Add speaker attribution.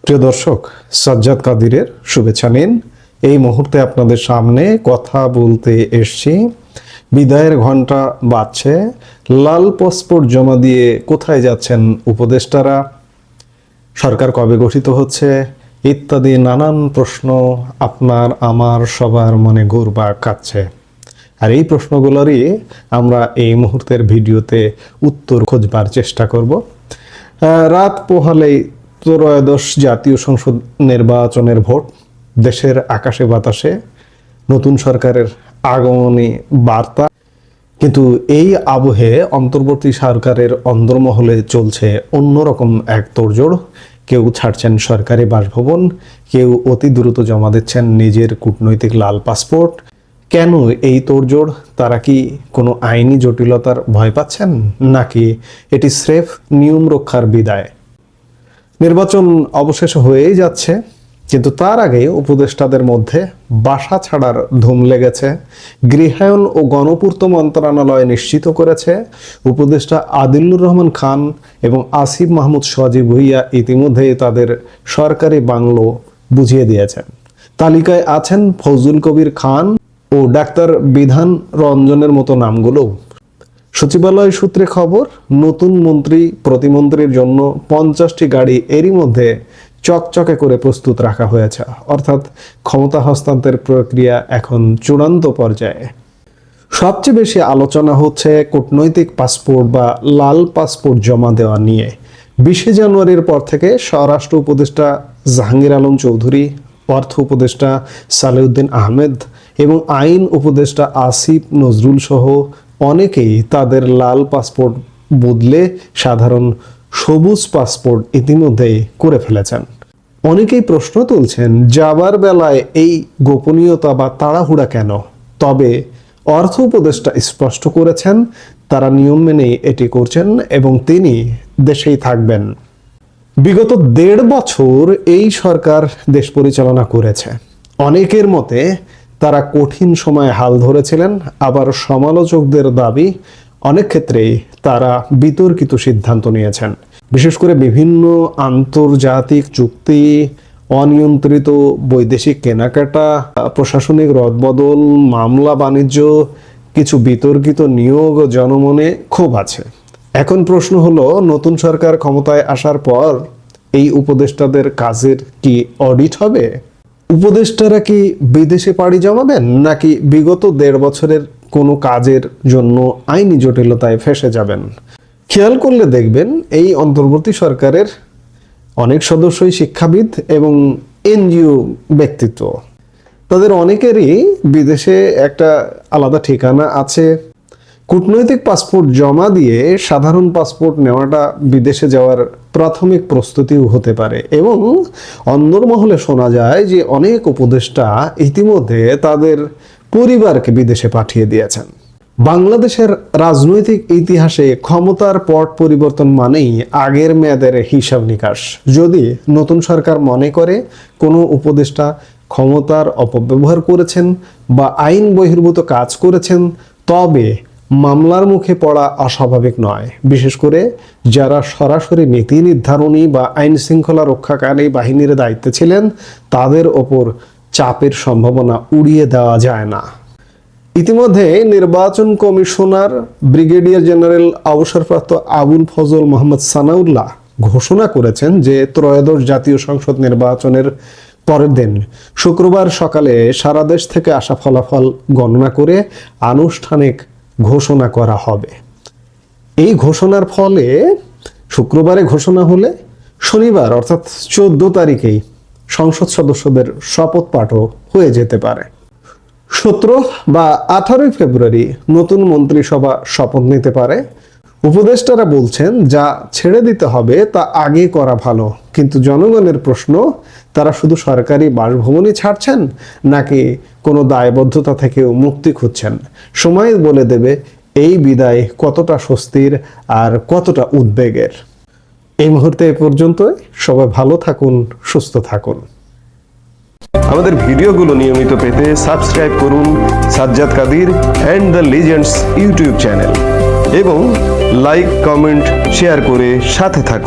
Speaker 1: প্রিয় দর্শক, সাজ্জাদ কাদিরের শুভেচ্ছা নিন। এই মুহূর্তে আপনাদের সামনে কথা বলতে এসেছি। বিদায়ের ঘন্টা বাজছে। লাল পাসপোর্ট জমা দিয়ে কোথায় যাচ্ছেন উপদেষ্টারা, সরকার কবে গঠিত হচ্ছে ইত্যাদি নানান প্রশ্ন আপনার আমার সবার মনে ঘুরপাক খাচ্ছে। আর এই প্রশ্নগুলোরই আমরা এই মুহূর্তের ভিডিওতে উত্তর খোঁজবার চেষ্টা করব। রাত পোহালেই ত্রয়োদশ জাতীয় সংসদ নির্বাচনের ভোট, দেশের আকাশে বাতাসে নতুন সরকারের আগমনী বার্তা। কিন্তু এই আবহে অন্তর্বর্তী সরকারের অন্দরমহলে চলছে অন্যরকম এক তোড়জোড়। কেউ ছাড়ছেন সরকারি বাসভবন, কেউ অতি দ্রুত জমা দিচ্ছেন নিজের কূটনৈতিক লাল পাসপোর্ট। কেন এই তোড়জোড়? তারা কি কোনো আইনি জটিলতার ভয় পাচ্ছেন, নাকি এটি স্রেফ নিয়ম রক্ষার বিদায়? নির্বাচন অবশেষে হয়েই যাচ্ছে, কিন্তু তার আগে উপদেষ্টাদের মধ্যে বাসা ছাড়ার ধুম লেগেছে। গৃহায়ন ও গণপূর্ত মন্ত্রণালয় নিশ্চিত করেছে, উপদেষ্টা আদিলুর রহমান খান এবং আসিফ মাহমুদ সজীব ভুইয়া ইতিমধ্যেই তাদের সরকারি বাংলো বুঝিয়ে দিয়েছেন। তালিকায় আছেন ফজলুল কবির খান ও ডাক্তার বিধান রঞ্জনের মতো নামগুলো। সচিবালয় সূত্রে খবর, নতুন মন্ত্রী প্রতিমন্ত্রীর জন্য 50টি গাড়ি এরই মধ্যে চকচকে করে প্রস্তুত রাখা হয়েছে। অর্থাৎ ক্ষমতা হস্তান্তরের প্রক্রিয়া এখন চূড়ান্ত পর্যায়ে। সবচেয়ে বেশি আলোচনা হচ্ছে কূটনৈতিক পাসপোর্ট বা লাল পাসপোর্ট জমা দেওয়া নিয়ে। 20 জানুয়ারির পর থেকে স্বরাষ্ট্র উপদেষ্টা জাহাঙ্গীর আলম চৌধুরী, অর্থ উপদেষ্টা সালেউদ্দিন আহমেদ এবং আইন উপদেষ্টা আসিফ নজরুল সহ অনেকেই তাদের লাল পাসপোর্ট বদলে সাধারণ সবুজ পাসপোর্ট ইতিমধ্যেই করে ফেলেছেন। অনেকেই প্রশ্ন তুলছেন, যাবার বেলায় এই গোপনীয়তা বা তাড়াহুড়া কেন? তবে অর্থ উপদেষ্টা স্পষ্ট করেছেন তারা নিয়ম মেনেই এটি করছেন এবং তিনি দেশেই থাকবেন। বিগত 1.5 বছর এই সরকার দেশ পরিচালনা করেছে। অনেকের মতে তারা কঠিন সময়ে হাল ধরেছিলেন, আবার সমালোচকদের দাবি অনেক ক্ষেত্রেই তারা বিতর্কিত সিদ্ধান্ত নিয়েছেন। বিশেষ করে বিভিন্ন আন্তর্জাতিক চুক্তি, অনিয়ন্ত্রিত বৈদেশিক কেনাকাটা, প্রশাসনিক রদবদল, মামলা বাণিজ্য, কিছু বিতর্কিত নিয়োগ জনমনে ক্ষোভ আছে। এখন প্রশ্ন হলো, নতুন সরকার ক্ষমতায় আসার পর এই উপদেষ্টাদের কাজের কি অডিট হবে? উপদেষ্টারা কি বিদেশে পাড়ি জমাবেন, নাকি বিগত 1.5 বছরের কোনো কাজের জন্য আইনি জটিলতায় ফেঁসে যাবেন? খেয়াল করলে দেখবেন এই অন্তর্বর্তী সরকারের অনেক সদস্যই শিক্ষাবিদ এবং এনজিও ব্যক্তিত্ব। তাদের অনেকেরই বিদেশে একটা আলাদা ঠিকানা আছে। কূটনৈতিক পাসপোর্ট জমা দিয়ে সাধারণ পাসপোর্ট নেওয়াটা বিদেশে যাওয়ার প্রাথমিক প্রস্তুতিও হতে পারে। এবং অন্দরমহলে শোনা যায় যে অনেক উপদেষ্টা ইতিমধ্যে তাদের পরিবারকে বিদেশে পাঠিয়ে দিয়েছেন। বাংলাদেশের রাজনৈতিক ইতিহাসে ক্ষমতার পট পরিবর্তন মানেই আগের মেয়াদের হিসাব নিকাশ। যদি নতুন সরকার মনে করে কোনো উপদেষ্টা ক্ষমতার অপব্যবহার করেছেন বা আইন বহির্ভূত কাজ করেছেন, তবে মামলার মুখে পড়া অস্বাভাবিক নয়। বিশেষ করে যারা সরাসরি নীতি নির্ধারণী বা আইন শৃঙ্খলা রক্ষাকারী বাহিনীর দায়িত্বে ছিলেন, তাদের ওপর চাপের সম্ভাবনা উড়িয়ে দেওয়া যায় না। ইতিমধ্যে নির্বাচন কমিশনার ব্রিগেডিয়ার জেনারেল অবসরপ্রাপ্ত আবুল ফজল মোহাম্মদ সানাউল্লাহ ঘোষণা করেছেন যে ত্রয়োদশ জাতীয় সংসদ নির্বাচনের পরের দিন শুক্রবার সকালে সারা দেশ থেকে আসা ফলাফল গণনা করে আনুষ্ঠানিক ঘোষণা করা হবে। এই ঘোষণার ফলে শুক্রবারে ঘোষণা হলে শনিবার অর্থাৎ 14 তারিখেই সংসদ সদস্যদের শপথ পাঠও হয়ে যেতে পারে। 17 বা 18 ফেব্রুয়ারি নতুন মন্ত্রিসভা শপথ নিতে পারে। উপদেষ্টারা বলছেন যা ছেড়ে দিতে হবে তা আগে করা ভালো। কিন্তু জনগণের প্রশ্ন, তারা শুধু সরকারি বাসভবনই ছাড়ছেন, নাকি কোনো দায়বদ্ধতা থেকেও মুক্তি খুঁজছেন? সময় বলে দেবে এই বিদায় কতটা স্বস্তির আর কতটা উদ্বেগের। এই মুহূর্তে এ পর্যন্তই। সবাই ভালো থাকুন, সুস্থ থাকুন।
Speaker 2: আমাদের ভিডিওগুলো নিয়মিত পেতে সাবস্ক্রাইব করুন Sajjad Kadir and the legends YouTube channel এবং লাইক, কমেন্ট, শেয়ার করে সাথে থাকুন।